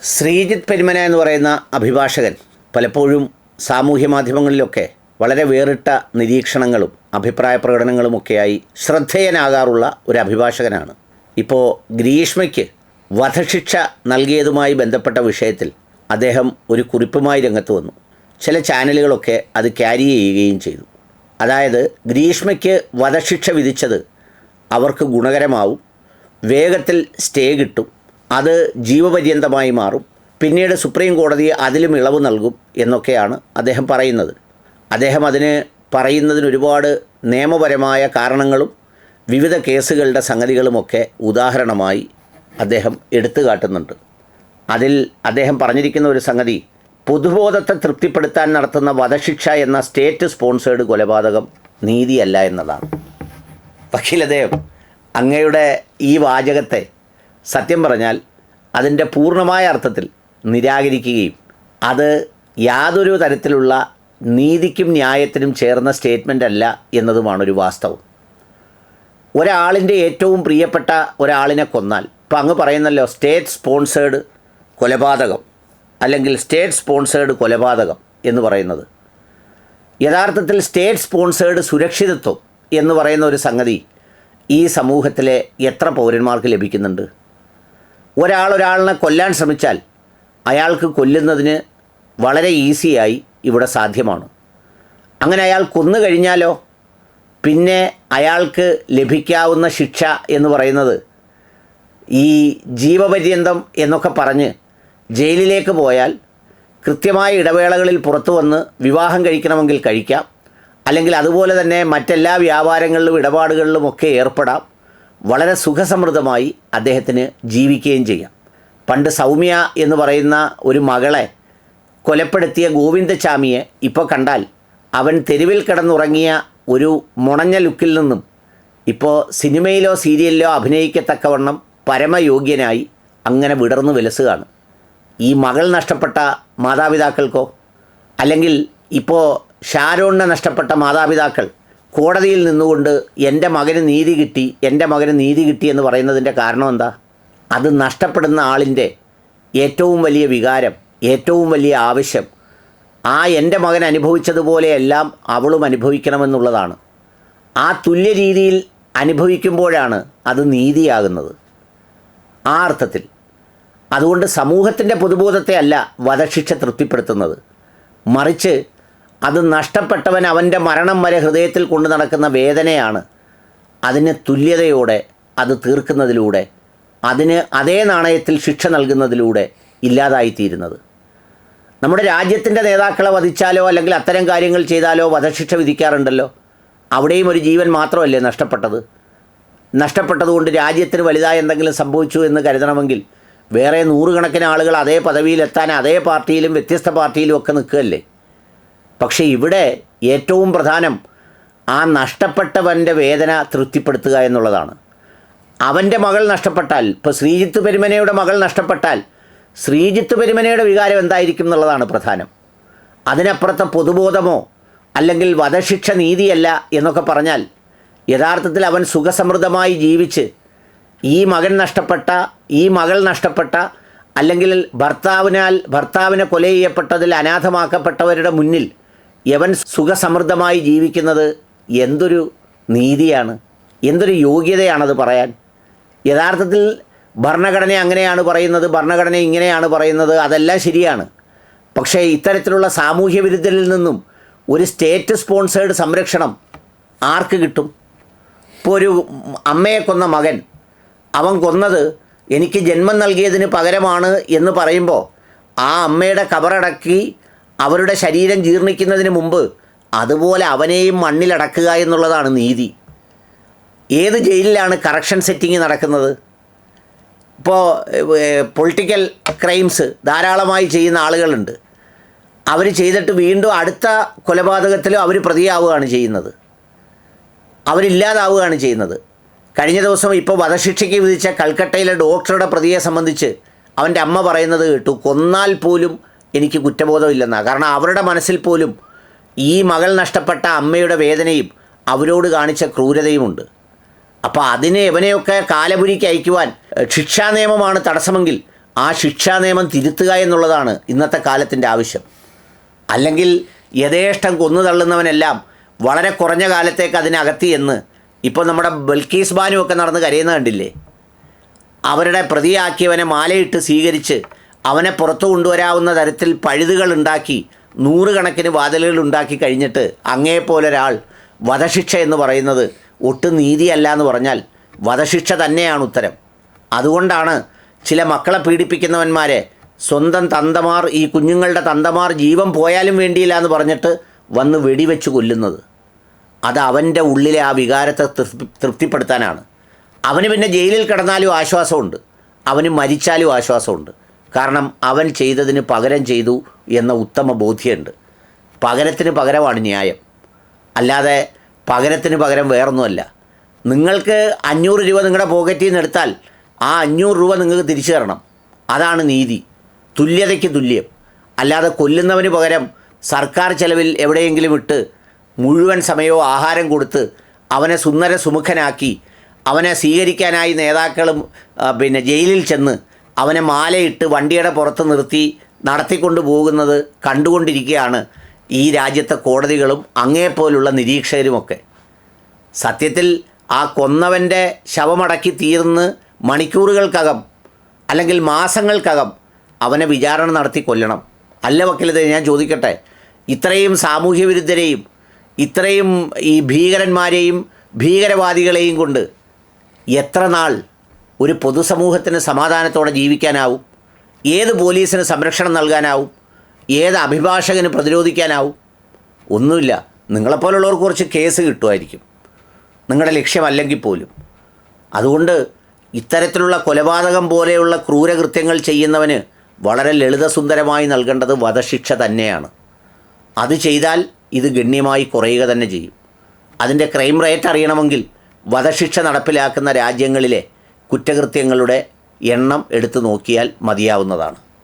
ശ്രീജിത്ത് പെരുമന എന്ന് പറയുന്ന അഭിഭാഷകൻ പലപ്പോഴും സാമൂഹ്യ മാധ്യമങ്ങളിലൊക്കെ വളരെ വേറിട്ട നിരീക്ഷണങ്ങളും അഭിപ്രായ പ്രകടനങ്ങളുമൊക്കെയായി ശ്രദ്ധേയനാകാറുള്ള ഒരു അഭിഭാഷകനാണ്. ഇപ്പോൾ ഗ്രീഷ്മയ്ക്ക് വധശിക്ഷ നൽകിയതുമായി ബന്ധപ്പെട്ട വിഷയത്തിൽ അദ്ദേഹം ഒരു കുറിപ്പുമായി രംഗത്ത് വന്നു. ചില ചാനലുകളൊക്കെ അത് ക്യാരി ചെയ്യുകയും ചെയ്തു. അതായത് ഗ്രീഷ്മയ്ക്ക് വധശിക്ഷ വിധിച്ചത് അവർക്ക് ഗുണകരമാവും, വേഗത്തിൽ സ്റ്റേ കിട്ടും, അത് ജീവപര്യന്തമായി മാറും, പിന്നീട് സുപ്രീം കോടതി അതിലും ഇളവ് നൽകും എന്നൊക്കെയാണ് അദ്ദേഹം പറയുന്നത്. അദ്ദേഹം അതിന് പറയുന്നതിന് ഒരുപാട് നിയമപരമായ കാരണങ്ങളും വിവിധ കേസുകളുടെ സംഗതികളുമൊക്കെ ഉദാഹരണമായി അദ്ദേഹം എടുത്തു കാട്ടുന്നുണ്ട്. അതിൽ അദ്ദേഹം പറഞ്ഞിരിക്കുന്ന ഒരു സംഗതി, പൊതുബോധത്തെ തൃപ്തിപ്പെടുത്താൻ നടത്തുന്ന വധശിക്ഷ എന്ന സ്റ്റേറ്റ് സ്പോൺസേഡ് കൊലപാതകം നീതിയല്ല എന്നതാണ്. പക്ഷേ അദ്ദേഹം അങ്ങയുടെ ഈ വാചകത്തെ സത്യം പറഞ്ഞാൽ അതിൻ്റെ പൂർണ്ണമായ അർത്ഥത്തിൽ നിരാകരിക്കുകയും അത് യാതൊരു തരത്തിലുള്ള നീതിക്കും ന്യായത്തിനും ചേർന്ന സ്റ്റേറ്റ്മെൻ്റ് അല്ല എന്നതുമാണൊരു വാസ്തവം. ഒരാളിൻ്റെ ഏറ്റവും പ്രിയപ്പെട്ട ഒരാളിനെ കൊന്നാൽ, ഇപ്പം അങ്ങ് പറയുന്നല്ലോ സ്റ്റേറ്റ് സ്പോൺസേഡ് കൊലപാതകം അല്ലെങ്കിൽ സ്റ്റേറ്റ് സ്പോൺസേഡ് കൊലപാതകം എന്ന് പറയുന്നത്, യഥാർത്ഥത്തിൽ സ്റ്റേറ്റ് സ്പോൺസേഡ് സുരക്ഷിതത്വം എന്ന് പറയുന്ന ഒരു സംഗതി ഈ സമൂഹത്തിലെ എത്ര പൗരന്മാർക്ക് ലഭിക്കുന്നുണ്ട്? ഒരാളിനെ കൊല്ലാൻ ശ്രമിച്ചാൽ അയാൾക്ക് കൊല്ലുന്നതിന് വളരെ ഈസിയായി ഇവിടെ സാധ്യമാണ്. അങ്ങനെ അയാൾ കൊന്നു കഴിഞ്ഞാലോ പിന്നെ അയാൾക്ക് ലഭിക്കാവുന്ന ശിക്ഷ എന്ന് പറയുന്നത് ഈ ജീവപര്യന്തം എന്നൊക്കെ പറഞ്ഞ് ജയിലിലേക്ക് പോയാൽ കൃത്യമായ ഇടവേളകളിൽ പുറത്തു വന്ന് വിവാഹം കഴിക്കണമെങ്കിൽ കഴിക്കാം, അല്ലെങ്കിൽ അതുപോലെ തന്നെ മറ്റെല്ലാ വ്യാപാരങ്ങളിലും ഇടപാടുകളിലുമൊക്കെ ഏർപ്പെടാം, വളരെ സുഖസമൃദ്ധമായി അദ്ദേഹത്തിന് ജീവിക്കുകയും ചെയ്യാം. പണ്ട് സൗമ്യ എന്ന് പറയുന്ന ഒരു മകളെ കൊലപ്പെടുത്തിയ ഗോവിന്ദചാമിയെ ഇപ്പോൾ കണ്ടാൽ അവൻ തെരുവിൽ കിടന്നുറങ്ങിയ ഒരു മുണഞ്ഞ ലുക്കിൽ നിന്നും ഇപ്പോൾ സിനിമയിലോ സീരിയലിലോ അഭിനയിക്കത്തക്കവണ്ണം പരമയോഗ്യനായി അങ്ങനെ വിടർന്നു വിലസുകയാണ്. ഈ മകൾ നഷ്ടപ്പെട്ട മാതാപിതാക്കൾക്കോ, അല്ലെങ്കിൽ ഇപ്പോൾ ഷാരോണിനെ നഷ്ടപ്പെട്ട മാതാപിതാക്കൾ കോടതിയിൽ നിന്നുകൊണ്ട് എൻ്റെ മകന് നീതി കിട്ടി എന്ന് പറയുന്നതിൻ്റെ കാരണം എന്താ? അത് നഷ്ടപ്പെടുന്ന ആളിൻ്റെ ഏറ്റവും വലിയ വികാരം, ഏറ്റവും വലിയ ആവശ്യം ആ എൻ്റെ മകൻ അനുഭവിച്ചതുപോലെയെല്ലാം അവളും അനുഭവിക്കണമെന്നുള്ളതാണ്. ആ തുല്യ രീതിയിൽ അനുഭവിക്കുമ്പോഴാണ് അത് നീതിയാകുന്നത് ആ അർത്ഥത്തിൽ. അതുകൊണ്ട് സമൂഹത്തിൻ്റെ പൊതുബോധത്തെ അല്ല വധശിക്ഷ തൃപ്തിപ്പെടുത്തുന്നത്, മറിച്ച് അത് നഷ്ടപ്പെട്ടവൻ അവൻ്റെ മരണം വരെ ഹൃദയത്തിൽ കൊണ്ടു നടക്കുന്ന വേദനയാണ് അതിന് തുല്യതയോടെ അത് തീർക്കുന്നതിലൂടെ, അതിന് അതേ നാണയത്തിൽ ശിക്ഷ നൽകുന്നതിലൂടെ ഇല്ലാതായിത്തീരുന്നത്. നമ്മുടെ രാജ്യത്തിൻ്റെ നേതാക്കളെ വധിച്ചാലോ അല്ലെങ്കിൽ അത്തരം കാര്യങ്ങൾ ചെയ്താലോ വധശിക്ഷ വിധിക്കാറുണ്ടല്ലോ. അവിടെയും ഒരു ജീവൻ മാത്രമല്ലേ നഷ്ടപ്പെട്ടതുകൊണ്ട് രാജ്യത്തിന് വലുതായി എന്തെങ്കിലും സംഭവിച്ചു എന്ന് കരുതണമെങ്കിൽ വേറെ നൂറുകണക്കിന് ആളുകൾ അതേ പദവിയിലെത്താൻ അതേ പാർട്ടിയിലും വ്യത്യസ്ത പാർട്ടിയിലും ഒക്കെ നിൽക്കുകയല്ലേ. പക്ഷേ ഇവിടെ ഏറ്റവും പ്രധാനം ആ നഷ്ടപ്പെട്ടവൻ്റെ വേദന തൃപ്തിപ്പെടുത്തുക എന്നുള്ളതാണ്. അവൻ്റെ മകൾ നഷ്ടപ്പെട്ടാൽ, ഇപ്പോൾ ശ്രീജിത്ത് പെരുമനയുടെ മകൾ നഷ്ടപ്പെട്ടാൽ ശ്രീജിത്ത് പെരുമനയുടെ വികാരം എന്തായിരിക്കും എന്നുള്ളതാണ് പ്രധാനം. അതിനപ്പുറത്തെ പൊതുബോധമോ അല്ലെങ്കിൽ വധശിക്ഷ നീതിയല്ല എന്നൊക്കെ പറഞ്ഞാൽ യഥാർത്ഥത്തിൽ അവൻ സുഖസമൃദ്ധമായി ജീവിച്ച് ഈ മകൾ നഷ്ടപ്പെട്ട അല്ലെങ്കിൽ ഭർത്താവിനെ കൊല ചെയ്യപ്പെട്ടതിൽ അനാഥമാക്കപ്പെട്ടവരുടെ മുന്നിൽ യവൻ സുഖസമൃദ്ധമായി ജീവിക്കുന്നത് എന്തൊരു നീതിയാണ്, എന്തൊരു യോഗ്യതയാണത് പറയാൻ. യഥാർത്ഥത്തിൽ ഭരണഘടന അങ്ങനെയാണ് പറയുന്നത്, ഭരണഘടന ഇങ്ങനെയാണ് പറയുന്നത്, അതെല്ലാം ശരിയാണ്. പക്ഷേ ഇത്തരത്തിലുള്ള സാമൂഹ്യ വിരുദ്ധരിൽ നിന്നും ഒരു സ്റ്റേറ്റ് സ്പോൺസേഡ് സംരക്ഷണം ആർക്ക് കിട്ടും? ഇപ്പോൾ ഒരു അമ്മയെ കൊന്ന മകൻ, അവൻ കൊന്നത് എനിക്ക് ജന്മം നൽകിയതിന് പകരമാണ് എന്ന് പറയുമ്പോൾ ആ അമ്മയുടെ കബറടക്കി അവരുടെ ശരീരം ജീർണിക്കുന്നതിന് മുമ്പ് അതുപോലെ അവനെയും മണ്ണിലടക്കുക എന്നുള്ളതാണ് നീതി. ഏത് ജയിലിലാണ് കറക്ഷൻ സെറ്റിംഗ് നടക്കുന്നത്? ഇപ്പോൾ പൊളിറ്റിക്കൽ ക്രൈംസ് ധാരാളമായി ചെയ്യുന്ന ആളുകളുണ്ട്. അവർ ചെയ്തിട്ട് വീണ്ടും അടുത്ത കൊലപാതകത്തിലും അവർ പ്രതിയാവുകയാണ് ചെയ്യുന്നത്, അവരില്ലാതാവുകയാണ് ചെയ്യുന്നത്. കഴിഞ്ഞ ദിവസം ഇപ്പോൾ വധശിക്ഷയ്ക്ക് വിധിച്ച കൽക്കട്ടയിലെ ഡോക്ടറുടെ പ്രതിയെ സംബന്ധിച്ച് അവൻ്റെ അമ്മ പറയുന്നത് കേട്ടു, കൊന്നാൽ പോലും എനിക്ക് കുറ്റബോധമില്ലെന്നാണ്. കാരണം അവരുടെ മനസ്സിൽ പോലും ഈ മകൾ നഷ്ടപ്പെട്ട അമ്മയുടെ വേദനയും അവരോട് കാണിച്ച ക്രൂരതയുമുണ്ട്. അപ്പോൾ അതിനെ ഇവനെയൊക്കെ കാലപുരിക്ക് അയക്കുവാൻ ശിക്ഷാ നിയമമാണ് തടസ്സമെങ്കിൽ ആ ശിക്ഷാ നിയമം തിരുത്തുക എന്നുള്ളതാണ് ഇന്നത്തെ കാലത്തിൻ്റെ ആവശ്യം. അല്ലെങ്കിൽ യഥേഷ്ടം കൊന്നു തള്ളുന്നവനെല്ലാം വളരെ കുറഞ്ഞ കാലത്തേക്ക് അതിനകത്തി എന്ന് ഇപ്പോൾ നമ്മുടെ ബൽക്കീസ് ബാനുവൊക്കെ നടന്ന് കരയുന്ന കണ്ടില്ലേ? അവരുടെ പ്രതിയാക്കിയവനെ മാലയിട്ട് സ്വീകരിച്ച് അവനെ പുറത്തു കൊണ്ടുവരാവുന്ന തരത്തിൽ പഴുതുകൾ ഉണ്ടാക്കി 100 കണക്കിന് വാതിലുകൾ ഉണ്ടാക്കി കഴിഞ്ഞിട്ട് അങ്ങേപ്പോലൊരാൾ വധശിക്ഷ എന്ന് പറയുന്നത് ഒട്ടും നീതിയല്ല എന്ന് പറഞ്ഞാൽ വധശിക്ഷ തന്നെയാണ് ഉത്തരം. അതുകൊണ്ടാണ് ചില മക്കളെ പീഡിപ്പിക്കുന്നവന്മാരെ സ്വന്തം തന്തമാർ, ഈ കുഞ്ഞുങ്ങളുടെ തന്തമാർ ജീവൻ പോയാലും വേണ്ടിയില്ല എന്ന് പറഞ്ഞിട്ട് വന്ന് വെടിവെച്ച് കൊല്ലുന്നത്. അത് അവൻ്റെ ഉള്ളിലെ ആ വികാരത്തെ തൃപ്തിപ്പെടുത്താനാണ്. അവന് പിന്നെ ജയിലിൽ കിടന്നാലും ആശ്വാസമുണ്ട്, അവന് മരിച്ചാലും ആശ്വാസമുണ്ട്. കാരണം അവൻ ചെയ്തതിന് പകരം ചെയ്തു എന്ന ഉത്തമ ബോധ്യമുണ്ട്. പകരത്തിന് പകരമാണ് ന്യായം, അല്ലാതെ പകരത്തിന് പകരം വേറൊന്നുമല്ല. നിങ്ങൾക്ക് 500 രൂപ നിങ്ങളുടെ പോക്കറ്റിൽ നിന്ന് എടുത്താൽ ആ 500 രൂപ നിങ്ങൾക്ക് തിരിച്ചു തരണം. അതാണ് നീതി, തുല്യതയ്ക്ക് തുല്യം. അല്ലാതെ കൊല്ലുന്നവന് പകരം സർക്കാർ ചെലവിൽ എവിടെയെങ്കിലും ഇട്ട് മുഴുവൻ സമയവും ആഹാരം കൊടുത്ത് അവനെ സുന്ദര സുമുഖനാക്കി അവനെ സ്വീകരിക്കാനായി നേതാക്കളും ജയിലിൽ ചെന്ന് അവനെ മാലയിട്ട് വണ്ടിയുടെ പുറത്ത് നിർത്തി നടത്തിക്കൊണ്ട് പോകുന്നത് കണ്ടുകൊണ്ടിരിക്കുകയാണ് ഈ രാജ്യത്തെ കോടതികളും അങ്ങേപ്പോലുള്ള നിരീക്ഷകരുമൊക്കെ. സത്യത്തിൽ ആ കൊന്നവൻ്റെ ശവമടക്കി തീർന്ന് മണിക്കൂറുകൾക്കകം അല്ലെങ്കിൽ മാസങ്ങൾക്കകം അവനെ വിചാരണ നടത്തി കൊല്ലണം. അല്ല വക്കീലേ, ഞാൻ ചോദിക്കട്ടെ, ഇത്രയും സാമൂഹ്യ വിരുദ്ധരെയും ഇത്രയും ഈ ഭീകരന്മാരെയും ഭീകരവാദികളെയും കൊണ്ട് എത്ര നാൾ ഒരു പൊതുസമൂഹത്തിന് സമാധാനത്തോടെ ജീവിക്കാനാവും? ഏത് പോലീസിന് സംരക്ഷണം നൽകാനാവും? ഏത് അഭിഭാഷകന് പ്രതിരോധിക്കാനാവും? ഒന്നുമില്ല. നിങ്ങളെപ്പോലുള്ളവർക്ക് കുറച്ച് കേസ് കിട്ടുമായിരിക്കും, നിങ്ങളുടെ ലക്ഷ്യമല്ലെങ്കിൽ പോലും. അതുകൊണ്ട് ഇത്തരത്തിലുള്ള കൊലപാതകം പോലെയുള്ള ക്രൂരകൃത്യങ്ങൾ ചെയ്യുന്നവന് വളരെ ലളിതസുന്ദരമായി നൽകേണ്ടത് വധശിക്ഷ തന്നെയാണ്. അത് ചെയ്താൽ ഇത് ഗണ്യമായി കുറയുക തന്നെ ചെയ്യും. അതിൻ്റെ ക്രൈം റേറ്റ് അറിയണമെങ്കിൽ വധശിക്ഷ നടപ്പിലാക്കുന്ന രാജ്യങ്ങളിലെ കുറ്റകൃത്യങ്ങളുടെ എണ്ണം എടുത്തു നോക്കിയാൽ മതിയാവുന്നതാണ്.